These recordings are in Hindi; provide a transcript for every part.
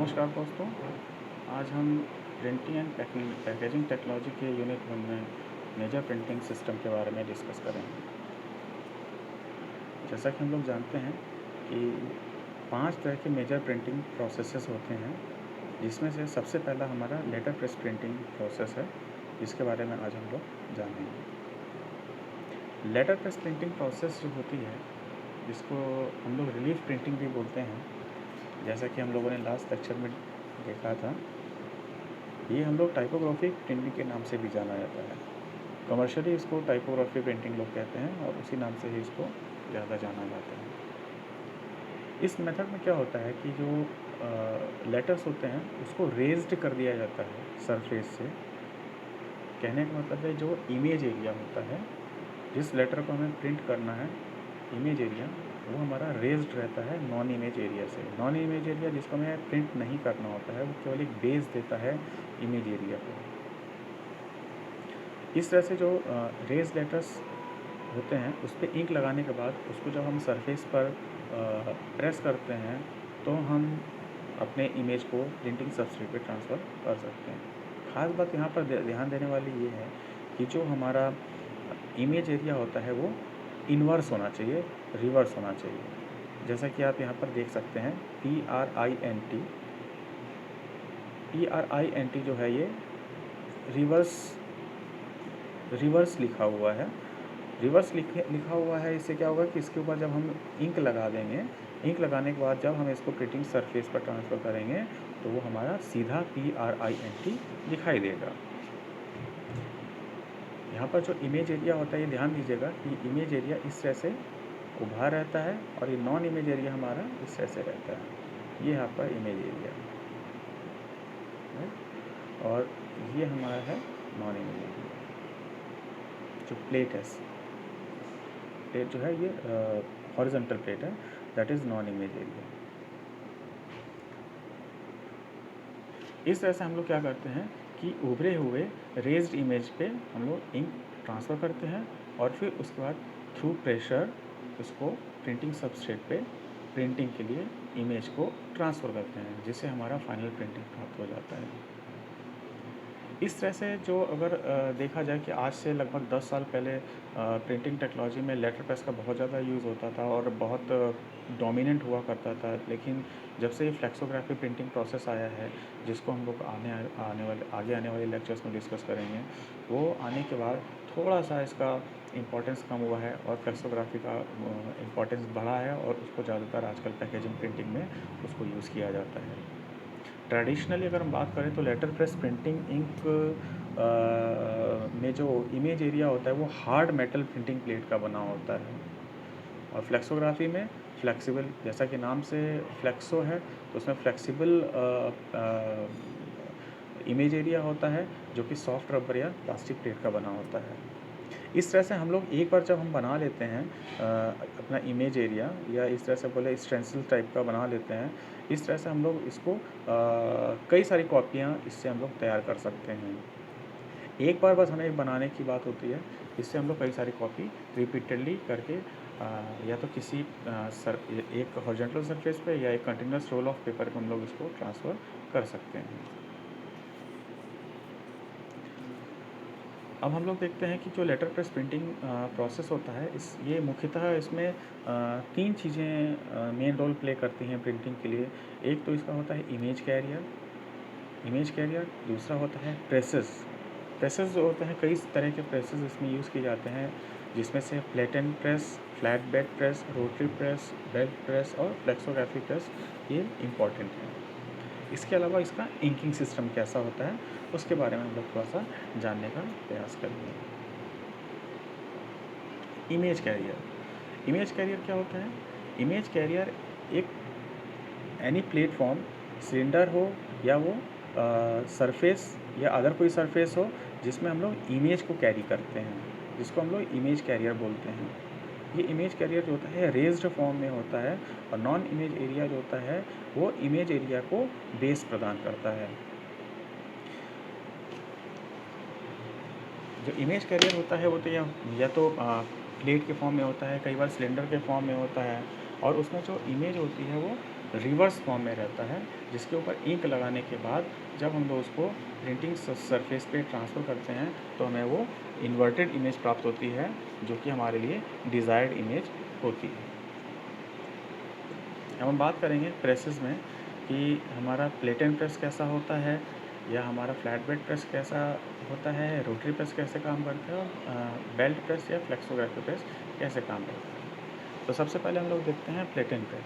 नमस्कार दोस्तों। आज हम प्रिंटिंग एंड पैकेजिंग टेक्नोलॉजी के यूनिट 1 में मेजर प्रिंटिंग सिस्टम के बारे में डिस्कस करेंगे। जैसा कि हम लोग जानते हैं कि 5 तरह के मेजर प्रिंटिंग प्रोसेसेस होते हैं, जिसमें से सबसे पहला हमारा लेटर प्रेस प्रिंटिंग प्रोसेस है, जिसके बारे में आज हम लोग जानेंगे। लेटर प्रेस प्रिंटिंग प्रोसेस जो होती है, जिसको हम लोग रिलीफ प्रिंटिंग भी बोलते हैं, जैसा कि हम लोगों ने लास्ट लेक्चर में देखा था, ये हम लोग टाइपोग्राफिक प्रिंटिंग के नाम से भी जाना जाता है। कमर्शियली इसको टाइपोग्राफी प्रिंटिंग लोग कहते हैं और उसी नाम से ही इसको ज़्यादा जाना जाता है। इस मेथड में क्या होता है कि जो लेटर्स होते हैं उसको रेज्ड कर दिया जाता है सरफेस से। कहने का मतलब है जो इमेज एरिया होता है, जिस लेटर को हमें प्रिंट करना है, इमेज एरिया वो हमारा रेज्ड रहता है नॉन इमेज एरिया से। नॉन इमेज एरिया जिसको हमें प्रिंट नहीं करना होता है, वो केवल एक बेस देता है इमेज एरिया को। इस तरह से जो रेज लेटर्स होते हैं उस पर इंक लगाने के बाद उसको जब हम सरफेस पर प्रेस करते हैं तो हम अपने इमेज को प्रिंटिंग सबस्ट्रेट पे ट्रांसफ़र कर सकते हैं। ख़ास बात यहाँ पर ध्यान देने वाली ये है कि जो हमारा इमेज एरिया होता है वो इन्वर्स होना चाहिए, रिवर्स होना चाहिए। जैसा कि आप यहाँ पर देख सकते हैं PRINT जो है ये रिवर्स लिखा हुआ है। रिवर्स लिखा हुआ है, इससे क्या होगा कि इसके ऊपर जब हम इंक लगा देंगे, इंक लगाने के बाद जब हम इसको प्रिंटिंग सरफेस पर ट्रांसफ़र करेंगे तो वो हमारा सीधा PRINT दिखाई देगा। यहाँ पर जो इमेज एरिया होता है, ये ध्यान दीजिएगा कि इमेज एरिया इस तरह से उभा रहता है और ये नॉन इमेज एरिया हमारा इस तरह से रहता है। ये यहाँ पर इमेज एरिया है और ये हमारा है नॉन इमेज एरिया। जो प्लेट है, प्लेट जो है ये हॉरिजॉन्टल प्लेट है, that is non image area. इस तरह से हम लोग क्या करते हैं कि उभरे हुए रेज्ड इमेज पे हम लोग इंक ट्रांसफ़र करते हैं और फिर उसके बाद थ्रू प्रेशर उसको प्रिंटिंग सबस्ट्रेट पे प्रिंटिंग के लिए इमेज को ट्रांसफ़र करते हैं, जिससे हमारा फाइनल प्रिंटिंग प्राप्त हो जाता है। इस तरह से जो अगर देखा जाए कि आज से लगभग 10 साल पहले प्रिंटिंग टेक्नोलॉजी में लेटर प्रेस का बहुत ज़्यादा यूज़ होता था और बहुत डोमिनेंट हुआ करता था, लेकिन जब से ये फ्लेक्सोग्राफी प्रिंटिंग प्रोसेस आया है, जिसको हम लोग आगे आने वाले लेक्चर्स में डिस्कस करेंगे, वो आने के बाद थोड़ा सा इसका इम्पोर्टेंस कम हुआ है और फ्लेक्सोग्राफी का इम्पोर्टेंस बढ़ा है और उसको ज़्यादातर आजकल पैकेजिंग प्रिंटिंग में उसको यूज़ किया जाता है। ट्रेडिशनली अगर हम बात करें तो लेटर प्रेस प्रिंटिंग इंक में जो इमेज एरिया होता है वो हार्ड मेटल प्रिंटिंग प्लेट का बना होता है और फ्लेक्सोग्राफी में फ्लेक्सिबल, जैसा कि नाम से फ्लेक्सो है तो उसमें फ्लेक्सिबल इमेज एरिया होता है जो कि सॉफ्ट रबर या प्लास्टिक प्लेट का बना होता है। इस तरह से हम लोग एक बार जब हम बना लेते हैं अपना इमेज एरिया, या इस तरह से बोले स्टेंसिल टाइप का बना लेते हैं, इस तरह से हम लोग इसको कई सारी कॉपियाँ इससे हम लोग तैयार कर सकते हैं। एक बार बस हमें बनाने की बात होती है, इससे हम लोग कई सारी कॉपी रिपीटेडली करके या तो किसी एक हॉरिजॉन्टल सरफेस पे या एक कंटिन्यूस रोल ऑफ पेपर पे हम लोग इसको ट्रांसफ़र कर सकते हैं। अब हम लोग देखते हैं कि जो लेटर प्रेस प्रिंटिंग प्रोसेस होता है, ये मुख्यतः इसमें 3 चीज़ें मेन रोल प्ले करती हैं प्रिंटिंग के लिए। एक तो इसका होता है इमेज कैरियर, दूसरा होता है प्रेसेस जो होते हैं, कई तरह के प्रेसेस इसमें यूज़ किए जाते हैं, जिसमें से platen press, flat bed press, rotary press, bed press और फ्लेक्सोग्राफी प्रेस ये इम्पॉर्टेंट हैं। इसके अलावा इसका इंकिंग सिस्टम कैसा होता है उसके बारे में हम लोग थोड़ा सा जानने का प्रयास करेंगे। इमेज कैरियर क्या होता है? इमेज कैरियर एक एनी प्लेटफॉर्म, सिलेंडर हो या वो सरफेस या अदर कोई सरफेस हो, जिसमें हम लोग इमेज को कैरी करते हैं, जिसको हम लोग इमेज कैरियर बोलते हैं। ये इमेज कैरियर जो होता है रेज्ड फॉर्म में होता है और नॉन इमेज एरिया जो होता है वो इमेज एरिया को बेस प्रदान करता है। जो इमेज कैरियर होता है वो तो या तो प्लेट के फॉर्म में होता है, कई बार सिलेंडर के फॉर्म में होता है, और उसमें जो इमेज होती है वो रिवर्स फॉर्म में रहता है, जिसके ऊपर इंक लगाने के बाद जब हम लोग उसको प्रिंटिंग सरफेस पे ट्रांसफ़र करते हैं तो हमें वो इन्वर्टेड इमेज प्राप्त होती है, जो कि हमारे लिए डिज़ायर्ड इमेज होती है। अब हम बात करेंगे प्रेसेस में कि हमारा प्लेट एंड प्रेस कैसा होता है, या हमारा फ्लैट बेड प्रेस कैसा होता है, रोटरी प्रेस कैसे काम करता है, और बेल्ट प्रेस या फ्लेक्सोग्राफी प्रेस कैसे काम करता है। तो सबसे पहले हम लोग देखते हैं plate and press.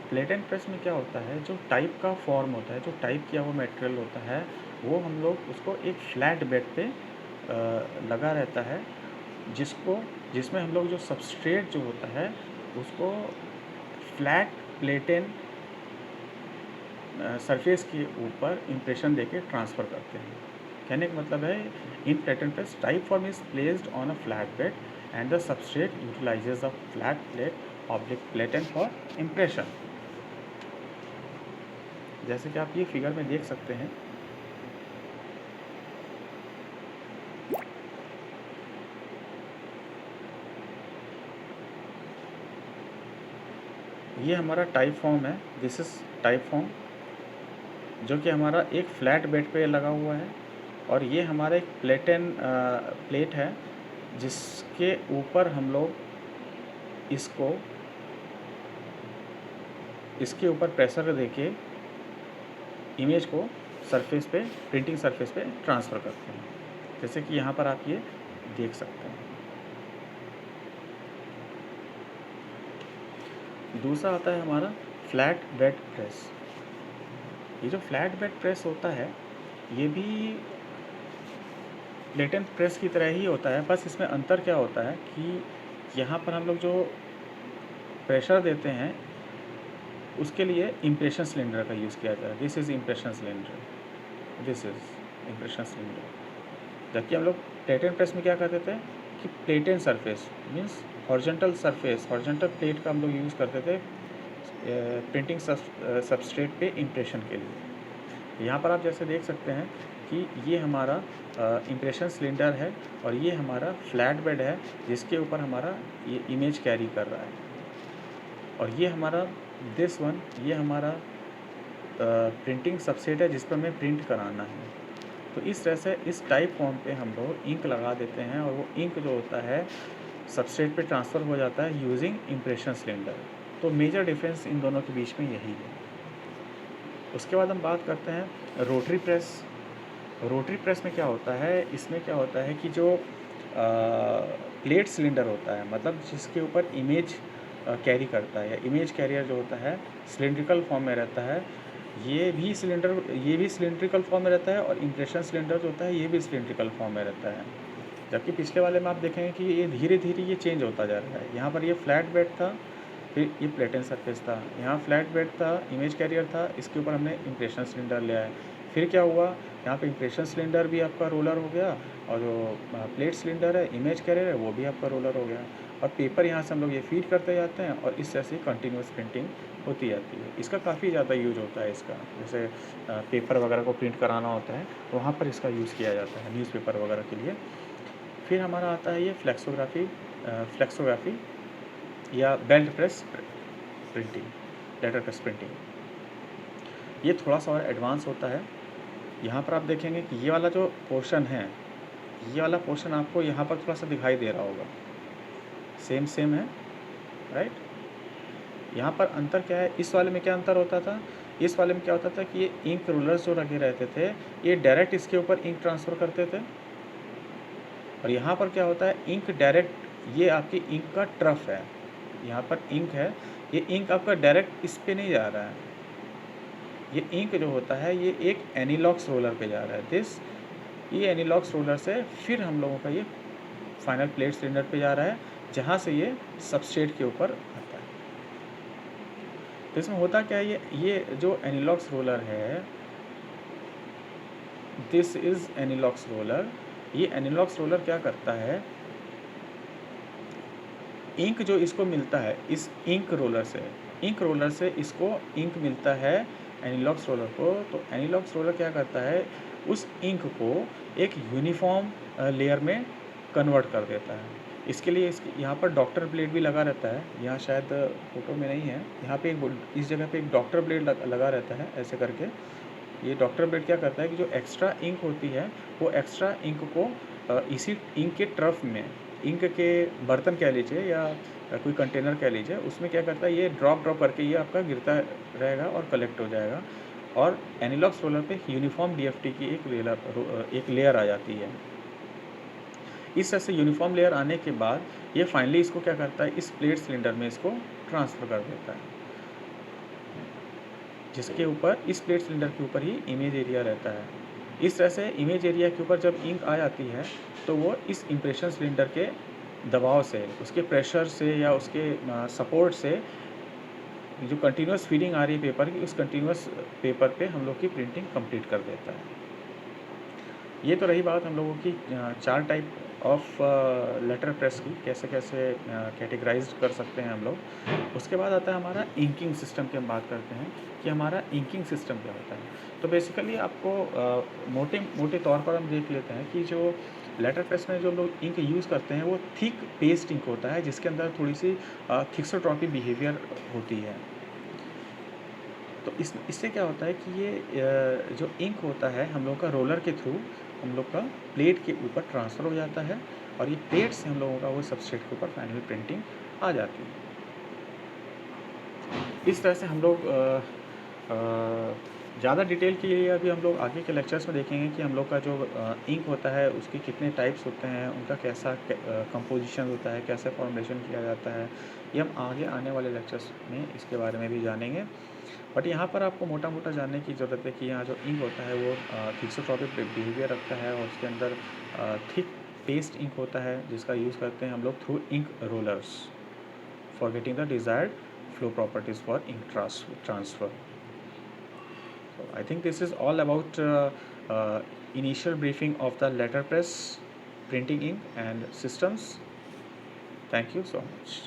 Plate and press में क्या होता है, जो टाइप का फॉर्म होता है, जो टाइप किया हुआ मटेरियल होता है, वो हम लोग उसको एक फ्लैट बेड पे लगा रहता है, जिसमें हम लोग जो सबस्ट्रेट जो होता है उसको फ्लैट प्लेटेन सरफेस के ऊपर इम्प्रेशन देके ट्रांसफ़र करते हैं। कहने का मतलब है, in plate and press type form is placed on a flat bed and the substrate utilises a flat plate oblique platen for impression. जैसे कि आप ये फिगर में देख सकते हैं, ये हमारा टाइप फॉर्म है, दिस इज़ टाइप फॉर्म, जो कि हमारा एक फ्लैट बेड पे लगा हुआ है, और ये हमारा एक प्लेट है, जिसके ऊपर हम लोग इसके ऊपर प्रेशर देके इमेज को सरफेस पे, प्रिंटिंग सरफेस पे ट्रांसफ़र करते हैं, जैसे कि यहाँ पर आप ये देख सकते हैं। दूसरा आता है हमारा फ्लैट बेड प्रेस। ये जो फ्लैट बेड प्रेस होता है, ये भी प्लेट एंड प्रेस की तरह ही होता है, बस इसमें अंतर क्या होता है कि यहाँ पर हम लोग जो प्रेशर देते हैं उसके लिए इम्प्रेशन सिलेंडर का यूज़ किया जाता है। This is impression cylinder, this is impression cylinder. जबकि हम लोग प्लेट एंड प्रेस में क्या करते थे कि plate and surface means horizontal surface, horizontal plate का हम लोग यूज़ करते थे प्रिंटिंग सबस्ट्रेट पे इम्प्रेशन के लिए। यहाँ पर आप जैसे देख सकते हैं कि ये हमारा इम्प्रेशन सिलेंडर है, और ये हमारा फ्लैट बेड है, जिसके ऊपर हमारा ये इमेज कैरी कर रहा है, और ये हमारा ये हमारा प्रिंटिंग सबस्ट्रेट है, जिस पर हमें प्रिंट कराना है। तो इस तरह से इस टाइप फॉर्म पे हम लोग इंक लगा देते हैं, और वो इंक जो होता है सबस्ट्रेट पे ट्रांसफ़र हो जाता है यूजिंग इम्प्रेशन सिलेंडर। तो मेजर डिफरेंस इन दोनों के बीच में यही है। उसके बाद हम बात करते हैं रोटरी प्रेस। रोटरी प्रेस में क्या होता है, इसमें क्या होता है कि जो प्लेट सिलेंडर होता है, मतलब जिसके ऊपर इमेज कैरी करता है, या इमेज कैरियर जो होता है सिलेंड्रिकल फॉर्म में रहता है, ये भी सिलेंड्रिकल फॉर्म में रहता है, और इम्प्रेशन सिलेंडर जो होता है ये भी सिलेंड्रिकल फॉर्म में रहता है। जबकि पिछले वाले में आप देखेंगे कि ये धीरे धीरे ये चेंज होता जा रहा है। यहाँ पर ये फ्लैट बेड था, फिर ये प्लेट एंड सरफेस था, यहाँ फ्लैट बेड था, इमेज कैरियर था, इसके ऊपर हमने इम्प्रेशन सिलेंडर लिया है। फिर क्या हुआ, यहाँ पे इम्प्रेशन सिलेंडर भी आपका रोलर हो गया, और जो प्लेट सिलेंडर है, इमेज कैरियर है, वो भी आपका रोलर हो गया, और पेपर यहाँ से हम लोग ये फीड करते जाते हैं, और इस तरह से कंटिन्यूस प्रिंटिंग होती जाती है। इसका काफ़ी ज़्यादा यूज होता है इसका, जैसे पेपर वगैरह को प्रिंट कराना होता है तो वहाँ पर इसका यूज़ किया जाता है, न्यूज़पेपर वगैरह के लिए। फिर हमारा आता है ये फ्लेक्सोग्राफी या belt press printing, letter press printing. ये थोड़ा सा और एडवांस होता है। यहाँ पर आप देखेंगे कि ये वाला जो पोर्शन है, ये वाला पोर्शन आपको यहाँ पर थोड़ा सा दिखाई दे रहा होगा, सेम है, राइट। यहाँ पर अंतर क्या है, इस वाले में क्या अंतर होता था, इस वाले में क्या होता था कि ये इंक रोलर्स जो लगे रहते थे, ये डायरेक्ट इसके ऊपर इंक ट्रांसफ़र करते थे, और यहाँ पर क्या होता है, इंक डायरेक्ट, ये आपकी इंक का ट्रफ है, यहाँ पर इंक है, ये इंक आपका डायरेक्ट इस पे नहीं जा रहा है, ये इंक जो होता है ये एक एनीलॉक्स रोलर पे जा रहा है। ये एनीलॉक्स रोलर से फिर हम लोगों का ये फाइनल प्लेट सिलेंडर पे जा रहा है, जहाँ से ये सबस्ट्रेट के ऊपर आता है। तो इसमें होता क्या है, ये जो एनीलॉक्स रोलर है, दिस इज़ एनीलॉक्स रोलर। ये एनीलॉक्स रोलर क्या करता है, इंक जो इसको मिलता है इस इंक रोलर से इसको इंक मिलता है एनीलॉक्स रोलर को। तो एनीलॉक्स रोलर क्या करता है, उस इंक को एक यूनिफॉर्म लेयर में कन्वर्ट कर देता है। इसके लिए यहाँ पर डॉक्टर ब्लेड भी लगा रहता है, यहाँ शायद फ़ोटो में नहीं है, यहाँ पे इस जगह पे एक डॉक्टर ब्लेड लगा रहता है ऐसे करके। ये डॉक्टर ब्लेड क्या करता है कि जो एक्स्ट्रा इंक होती है वो एक्स्ट्रा इंक को इसी इंक के ट्रफ में, इंक के बर्तन कह लीजिए या कोई कंटेनर कह लीजिए, उसमें क्या करता है ये ड्रॉप करके ये आपका गिरता रहेगा और कलेक्ट हो जाएगा, और एनालॉग रोलर पे यूनिफॉर्म DFT की एक लेयर आ जाती है। इस तरह से यूनिफॉर्म लेयर आने के बाद ये फाइनली इसको क्या करता है, इस प्लेट सिलेंडर में इसको ट्रांसफ़र कर देता है, जिसके ऊपर इस प्लेट सिलेंडर के ऊपर ही इमेज एरिया रहता है। इस तरह से इमेज एरिया के ऊपर जब इंक आ जाती है तो वो इस इम्प्रेशन सिलेंडर के दबाव से, उसके प्रेशर से या उसके सपोर्ट से जो कंटिन्यूस फीडिंग आ रही है पेपर की, उस कंटिन्यूस पेपर पे हम लोग की प्रिंटिंग कंप्लीट कर देता है। ये तो रही बात हम लोगों की 4 टाइप ऑफ लेटर प्रेस की, कैसे कैसे कैटेगराइज कर सकते हैं हम लोग। उसके बाद आता है हमारा इंकिंग सिस्टम की हम बात करते हैं कि हमारा इंकिंग सिस्टम क्या होता है। तो बेसिकली आपको मोटे तौर पर हम देख लेते हैं कि जो लेटर प्रेस में जो लोग इंक यूज़ करते हैं वो थिक पेस्ट इंक होता है, जिसके अंदर थोड़ी सी थिक्सोट्रॉपी बिहेवियर होती है। तो इससे क्या होता है कि ये जो इंक होता है हम लोग का रोलर के थ्रू हम लोग का प्लेट के ऊपर ट्रांसफ़र हो जाता है, और ये प्लेट से हम लोगों का वो सबस्ट्रेट के ऊपर फाइनल प्रिंटिंग आ जाती है। इस तरह से हम लोग ज़्यादा डिटेल के लिए अभी हम लोग आगे के लेक्चर्स में देखेंगे कि हम लोग का जो इंक होता है उसके कितने टाइप्स होते हैं, उनका कैसा कंपोजिशन होता है, कैसे फॉर्मुलेशन किया जाता है। ये हम आगे आने वाले लेक्चर्स में इसके बारे में भी जानेंगे। बट यहाँ पर आपको मोटा मोटा जानने की ज़रूरत है कि यहाँ जो इंक होता है वो थिक्सोट्रॉपिक बिहेवियर रखता है, और उसके अंदर थिक पेस्ट इंक होता है जिसका यूज़ करते हैं हम लोग through ink rollers for getting the desired flow properties for ink transfer. So I think this is all about initial briefing of the letterpress, printing ink and systems. Thank you so much.